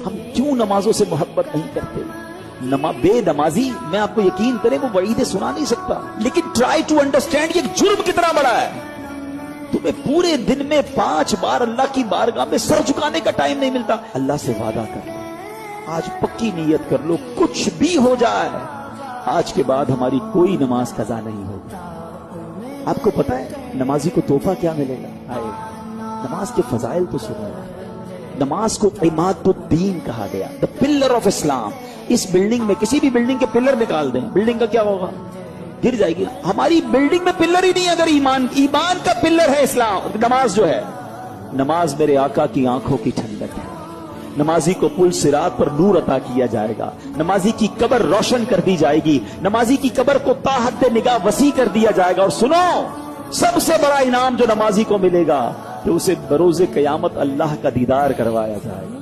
ہم کیوں نمازوں سے محبت نہیں کرتے؟ بے نمازی، میں آپ کو یقین کریں وہ وعیدیں سنا نہیں سکتا، لیکن ٹرائی ٹو انڈرسٹینڈ یہ جرم کتنا بڑا ہے۔ تمہیں پورے دن میں 5 بار اللہ کی بارگاہ میں سر جھکانے کا ٹائم نہیں ملتا۔ اللہ سے وعدہ کر لو، آج پکی نیت کر لو، کچھ بھی ہو جائے آج کے بعد ہماری کوئی نماز قضا نہیں ہوگی۔ آپ کو پتا ہے نمازی کو تحفہ کیا ملے گا؟ آئے نماز کے فضائل تو سنو۔ نماز کو عماد الدین کہا گیا، دا پلر آف اسلام۔ اس بلڈنگ میں کسی بھی بلڈنگ کے پلر نکال دیں، بلڈنگ کا کیا ہوگا؟ گر جائے گی۔ ہماری بلڈنگ میں پلر ہی نہیں، اگر ایمان کا پلر ہے اسلام، نماز جو ہے۔ نماز میرے آقا کی آنکھوں کی ٹھنڈک ہے۔ نمازی کو پل صراط پر نور عطا کیا جائے گا، نمازی کی قبر روشن کر دی جائے گی، نمازی کی قبر کو تا حد نگاہ وسیع کر دیا جائے گا۔ اور سنو، سب سے بڑا انعام جو نمازی کو ملے گا کہ اسے بروز قیامت اللہ کا دیدار کروایا جائے گا۔